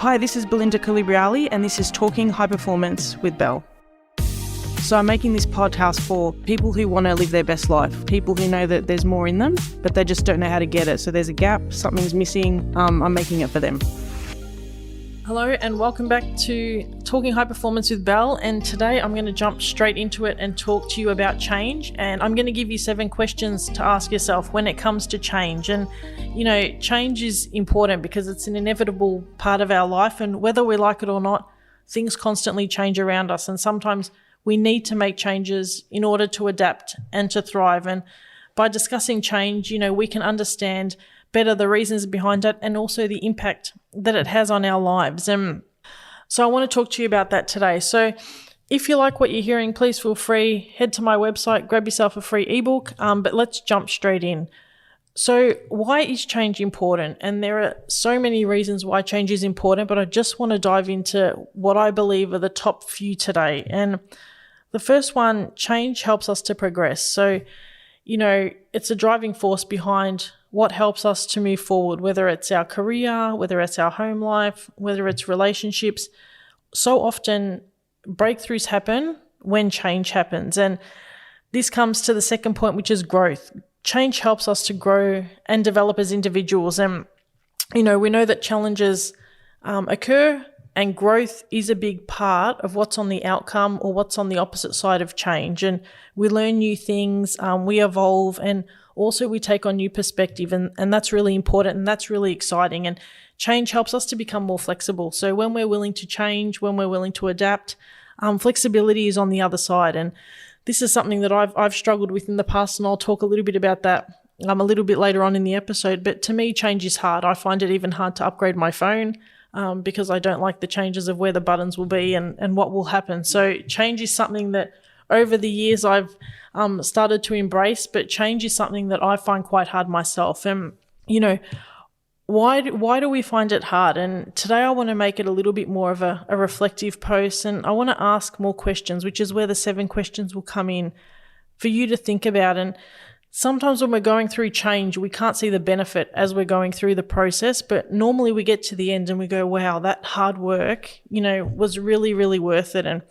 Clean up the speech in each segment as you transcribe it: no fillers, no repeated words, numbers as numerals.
Hi, this is Belinda Calibriali and this is Talking High Performance with Belle. So I'm making this podcast for people who want to live their best life, people who know that there's more in them, but they just don't know how to get it. So there's a gap, something's missing, I'm making it for them. Hello and welcome back to Talking High Performance with Belle, and today I'm going to jump straight into it and talk to you about change, and I'm going to give you 7 questions to ask yourself when it comes to change. And you know, change is important because it's an inevitable part of our life, and whether we like it or not, things constantly change around us, and sometimes we need to make changes in order to adapt and to thrive. And by discussing change, you know, we can understand better the reasons behind it and also the impact that it has on our lives. And so I want to talk to you about that today. So if you like what you're hearing, please feel free, head to my website, grab yourself a free ebook, but let's jump straight in. So why is change important? And there are so many reasons why change is important, but I just want to dive into what I believe are the top few today. And the first one, change helps us to progress. So, you know, it's a driving force behind what helps us to move forward, whether it's our career, whether it's our home life, whether it's relationships. So often breakthroughs happen when change happens. And this comes to the second point, which is growth. Change helps us to grow and develop as individuals. And, you know, we know that challenges occur, and growth is a big part of what's on the outcome or what's on the opposite side of change. And we learn new things, we evolve, and also we take on new perspective. And that's really important, and that's really exciting. And change helps us to become more flexible. So when we're willing to change, when we're willing to adapt, flexibility is on the other side. And this is something that I've struggled with in the past, and I'll talk a little bit about that a little bit later on in the episode. But to me, change is hard. I find it even hard to upgrade my phone because I don't like the changes of where the buttons will be and what will happen. So change is something that over the years I've started to embrace, but change is something that I find quite hard myself. And, you know, why do we find it hard? And today I want to make it a little bit more of a reflective post, and I want to ask more questions, which is where the 7 questions will come in for you to think about. And sometimes when we're going through change, we can't see the benefit as we're going through the process, but normally we get to the end and we go, wow, that hard work, you know, was really, really worth it. And,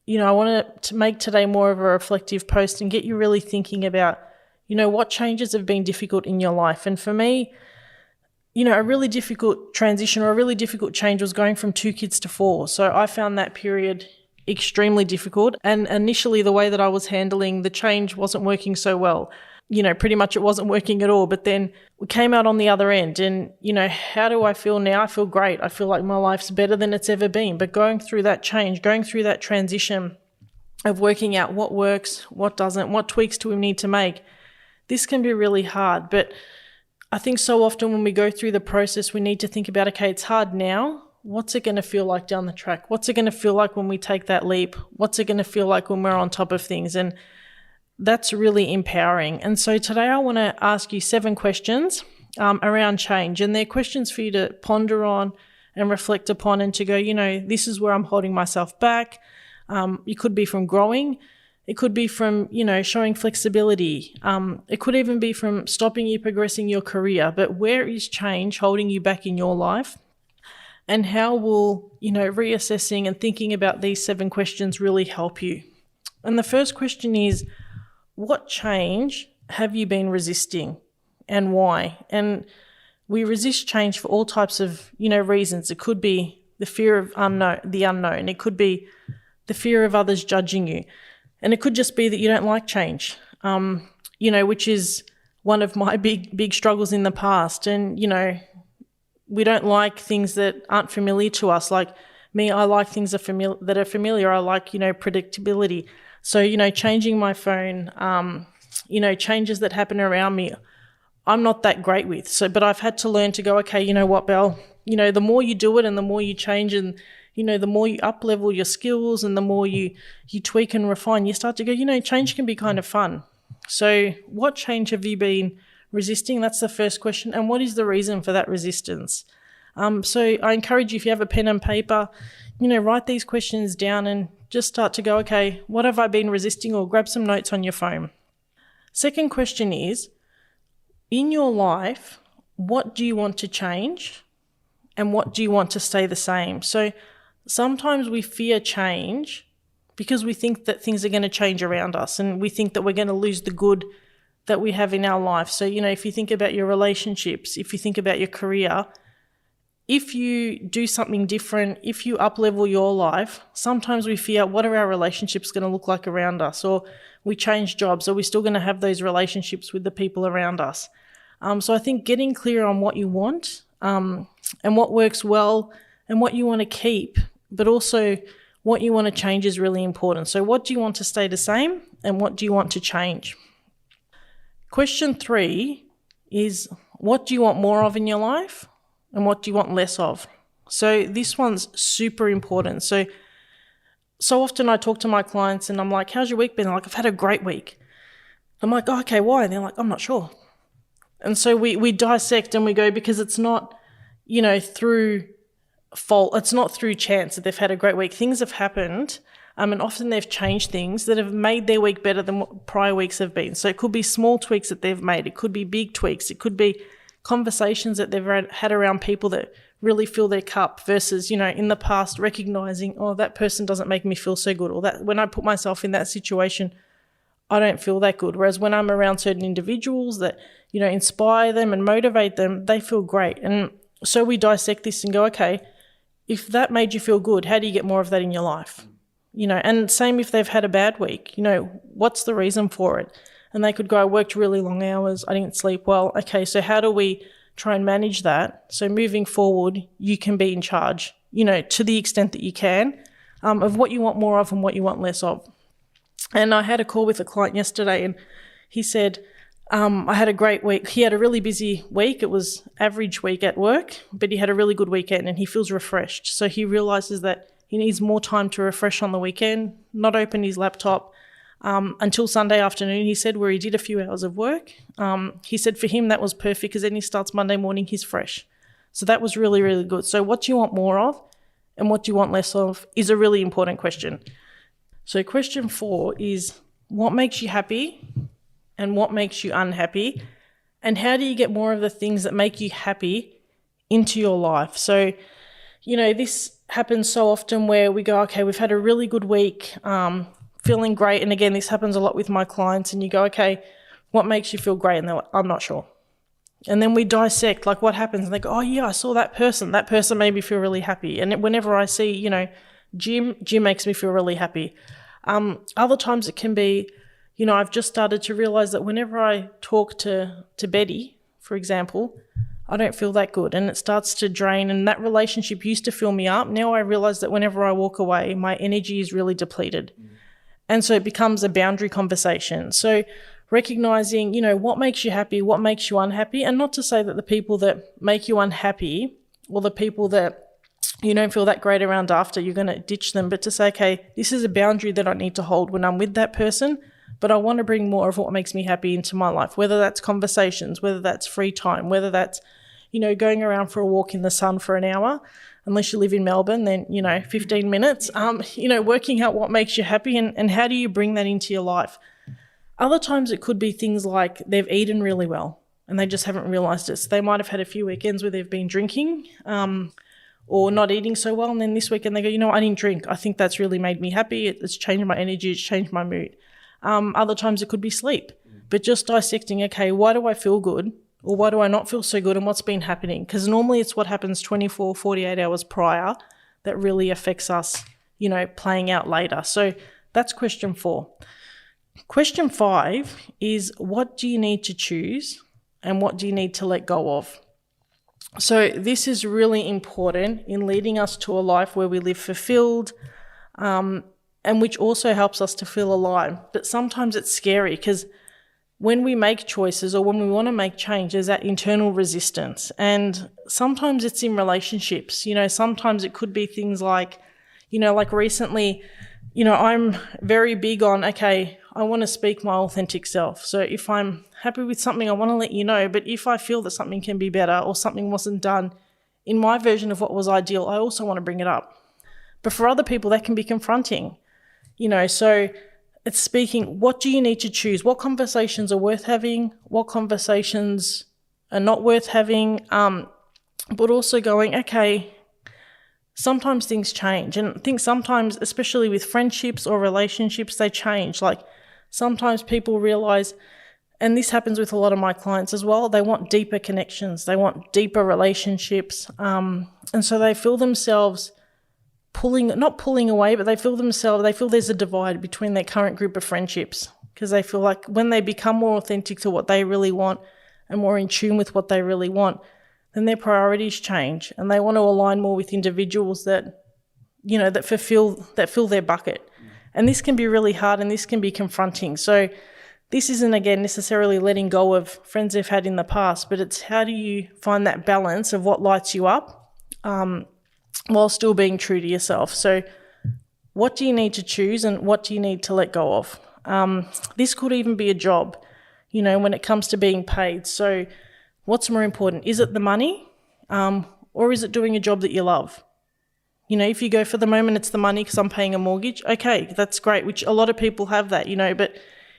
you know, I want to make today more of a reflective post and get you really thinking about, you know, what changes have been difficult in your life. And for me, you know, a really difficult transition or a really difficult change was going from 2 kids to 4. So I found that period extremely difficult. And initially the way that I was handling the change wasn't working so well. You know, pretty much it wasn't working at all. But then we came out on the other end, and, you know, how do I feel now? I feel great. I feel like my life's better than it's ever been. But going through that change, going through that transition of working out what works, what doesn't, what tweaks do we need to make, this can be really hard. But I think so often when we go through the process, we need to think about, okay, it's hard now. What's it going to feel like down the track? What's it going to feel like when we take that leap? What's it going to feel like when we're on top of things? And that's really empowering. And so today I want to ask you 7 questions around change. And they're questions for you to ponder on and reflect upon, and to go, you know, this is where I'm holding myself back. It could be from growing. It could be from, you know, showing flexibility. It could even be from stopping you progressing your career. But where is change holding you back in your life? And how will, you know, reassessing and thinking about these 7 questions really help you? And the first question is, what change have you been resisting and why? And we resist change for all types of, you know, reasons. It could be the fear of the unknown. It could be the fear of others judging you. And it could just be that you don't like change, you know, which is one of my big struggles in the past. And, you know, we don't like things that aren't familiar to us. Like me, I like things that are familiar. I like, you know, predictability. So, you know, changing my phone, you know, changes that happen around me, I'm not that great with. So, but I've had to learn to go, okay, you know what, Belle, you know, the more you do it and the more you change, and, you know, the more you up-level your skills and the more you tweak and refine, you start to go, you know, change can be kind of fun. So what change have you been resisting? That's the first question. And what is the reason for that resistance? So I encourage you, if you have a pen and paper, you know, write these questions down and just start to go, okay, what have I been resisting? Or grab some notes on your phone. Second question is, in your life, what do you want to change? and what do you want to stay the same? So sometimes we fear change because we think that things are going to change around us, and we think that we're going to lose the good that we have in our life. So, if you think about your relationships, if you think about your career, if you do something different, if you up-level your life, sometimes we fear, what are our relationships going to look like around us? Or we change jobs, are we still going to have those relationships with the people around us? So I think getting clear on what you want and what works well and what you want to keep, but also what you want to change is really important. So what do you want to stay the same and what do you want to change? Question 3 is, what do you want more of in your life and what do you want less of? So this one's super important. So often I talk to my clients and I'm like, how's your week been? They're like, I've had a great week. I'm like, oh, okay, why? And they're like, I'm not sure. And so we dissect and we go, because it's not, through fault. It's not through chance that they've had a great week. Things have happened. And often they've changed things that have made their week better than what prior weeks have been. So it could be small tweaks that they've made. It could be big tweaks. It could be conversations that they've had around people that really fill their cup versus, in the past recognizing, oh, that person doesn't make me feel so good, or that when I put myself in that situation, I don't feel that good. Whereas when I'm around certain individuals that, inspire them and motivate them, they feel great. And so we dissect this and go, okay, if that made you feel good, how do you get more of that in your life? And same if they've had a bad week, what's the reason for it? And they could go, I worked really long hours, I didn't sleep well. Okay, so how do we try and manage that? So moving forward, you can be in charge, to the extent that you can, of what you want more of and what you want less of. And I had a call with a client yesterday and he said, I had a great week. He had a really busy week. It was average week at work, but he had a really good weekend and he feels refreshed. So he realizes that he needs more time to refresh on the weekend, not open his laptop until Sunday afternoon, he said, where he did a few hours of work. He said for him that was perfect because then he starts Monday morning, he's fresh. So that was really, really good. So what do you want more of and what do you want less of is a really important question. So question 4 is, what makes you happy and what makes you unhappy? And how do you get more of the things that make you happy into your life? So, this happens so often where we go, okay, we've had a really good week, feeling great. And again, this happens a lot with my clients and you go, okay, what makes you feel great? And they're like, I'm not sure. And then we dissect like what happens and they go, oh yeah, I saw that person made me feel really happy. And whenever I see, Jim makes me feel really happy. Other times it can be, I've just started to realize that whenever I talk to Betty, for example, I don't feel that good and it starts to drain, and that relationship used to fill me up. Now I realize that whenever I walk away, my energy is really depleted. And so it becomes a boundary conversation. So recognizing, what makes you happy, what makes you unhappy, and not to say that the people that make you unhappy or the people that you don't feel that great around after, you're going to ditch them, but to say, okay, this is a boundary that I need to hold when I'm with that person, but I want to bring more of what makes me happy into my life, whether that's conversations, whether that's free time, whether that's, going around for a walk in the sun for an hour, unless you live in Melbourne, then, 15 minutes, working out what makes you happy and how do you bring that into your life. Other times it could be things like they've eaten really well and they just haven't realised it. So they might have had a few weekends where they've been drinking or not eating so well, and then this weekend they go, I didn't drink. I think that's really made me happy. It's changed my energy. It's changed my mood. Other times it could be sleep, but just dissecting, okay, why do I feel good or why do I not feel so good and what's been happening? Because normally it's what happens 24, 48 hours prior that really affects us, playing out later. So that's question 4. Question 5 is, what do you need to choose and what do you need to let go of? So this is really important in leading us to a life where we live fulfilled, and which also helps us to feel alive. But sometimes it's scary because when we make choices or when we want to make change, there's that internal resistance. And sometimes it's in relationships. Sometimes it could be things like, like recently, I'm very big on, okay, I want to speak my authentic self. So if I'm happy with something, I want to let you know. But if I feel that something can be better or something wasn't done in my version of what was ideal, I also want to bring it up. But for other people, that can be confronting. So it's speaking, what do you need to choose? What conversations are worth having? What conversations are not worth having? but also going, okay, sometimes things change. And I think sometimes, especially with friendships or relationships, they change. Like sometimes people realize, and this happens with a lot of my clients as well, they want deeper connections. They want deeper relationships. And so they feel themselves not pulling away, but they feel there's a divide between their current group of friendships, because they feel like when they become more authentic to what they really want and more in tune with what they really want, then their priorities change and they want to align more with individuals that, you know, that fill their bucket. And this can be really hard and this can be confronting. So this isn't, again, necessarily letting go of friends they've had in the past, but it's how do you find that balance of what lights you up while still being true to yourself. So what do you need to choose and what do you need to let go of? This could even be a job, you know, when it comes to being paid. So what's more important? Is it the money or is it doing a job that you love? You know, if you go for the moment, it's the money because I'm paying a mortgage. Okay, that's great, which a lot of people have that, you know, but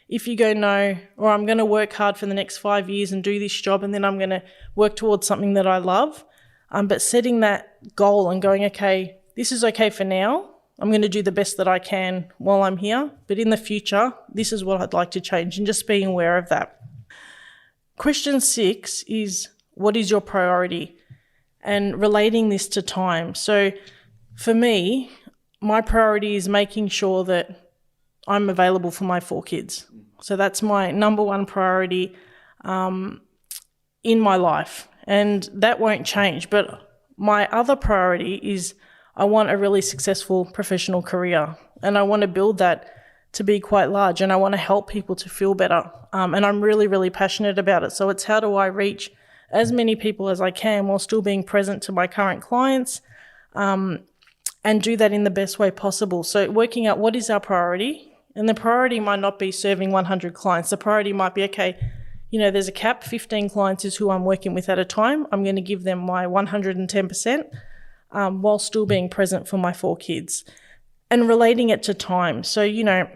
if you go, no, or I'm going to work hard for the next 5 years and do this job and then I'm going to work towards something that I love, but setting that goal and going, okay, this is okay for now. I'm going to do the best that I can while I'm here, but in the future, this is what I'd like to change, and just being aware of that. Question 6 is, what is your priority? And relating this to time. So for me, my priority is making sure that I'm available for my 4 kids. So that's my number one priority in my life, and that won't change. But my other priority is I want a really successful professional career, and I want to build that to be quite large, and I want to help people to feel better. And I'm really, really passionate about it. So it's how do I reach as many people as I can while still being present to my current clients, and do that in the best way possible. So working out what is our priority, and the priority might not be serving 100 clients. The priority might be, okay, you know, there's a cap, 15 clients is who I'm working with at a time. I'm going to give them my 110%. While still being present for my 4 kids, and relating it to time. So, you know,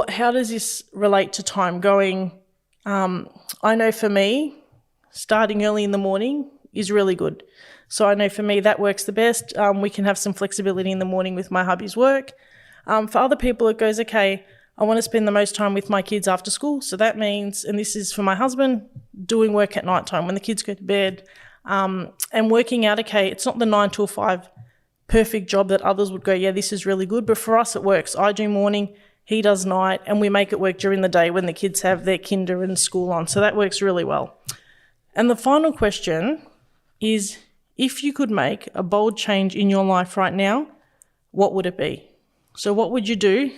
how does this relate to time? I know for me, starting early in the morning is really good. So I know for me that works the best. We can have some flexibility in the morning with my hubby's work. For other people, it goes, okay, I want to spend the most time with my kids after school. So that means, and this is for my husband, doing work at night time when the kids go to bed. And working out, okay, it's not the 9 to 5 perfect job that others would go, yeah, this is really good. But for us, it works. I do morning, he does night, and we make it work during the day when the kids have their kinder and school on. So that works really well. And the final question is, if you could make a bold change in your life right now, what would it be? So what would you do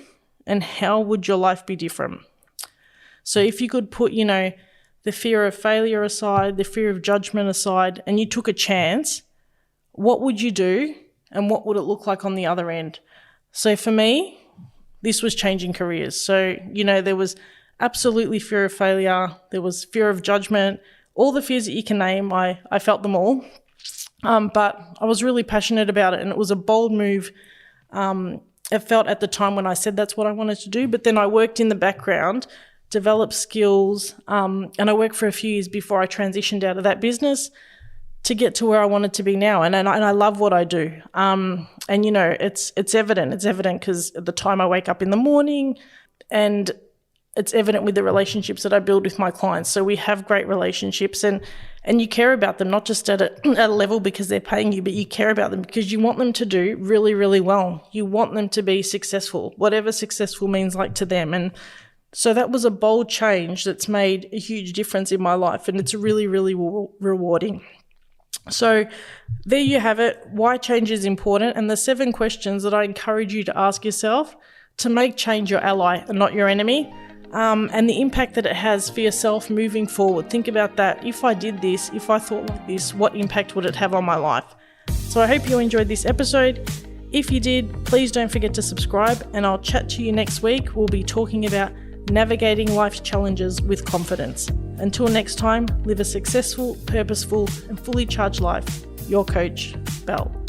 and how would your life be different? So if you could put, you know, the fear of failure aside, the fear of judgment aside, and you took a chance, what would you do and what would it look like on the other end? So for me, this was changing careers. So, you know, there was absolutely fear of failure. There was fear of judgment. All the fears that you can name, I felt them all. But I was really passionate about it, and it was a bold move. It felt at the time when I said that's what I wanted to do, but then I worked in the background, developed skills, and I worked for a few years before I transitioned out of that business to get to where I wanted to be now. And I love what I do. And, you know, it's evident. It's evident because at the time I wake up in the morning, and it's evident with the relationships that I build with my clients. So we have great relationships, and you care about them, not just at a level because they're paying you, but you care about them because you want them to do really, really well. You want them to be successful, whatever successful means like to them. And so that was a bold change that's made a huge difference in my life, and it's really, really rewarding. So there you have it, why change is important, and the 7 questions that I encourage you to ask yourself to make change your ally and not your enemy, and the impact that it has for yourself moving forward. Think about that. If I did this, if I thought like this, what impact would it have on my life? So I hope you enjoyed this episode. If you did, please don't forget to subscribe, and I'll chat to you next week. We'll be talking about navigating life's challenges with confidence. Until next time, live a successful, purposeful, and fully charged life. Your coach, Belle.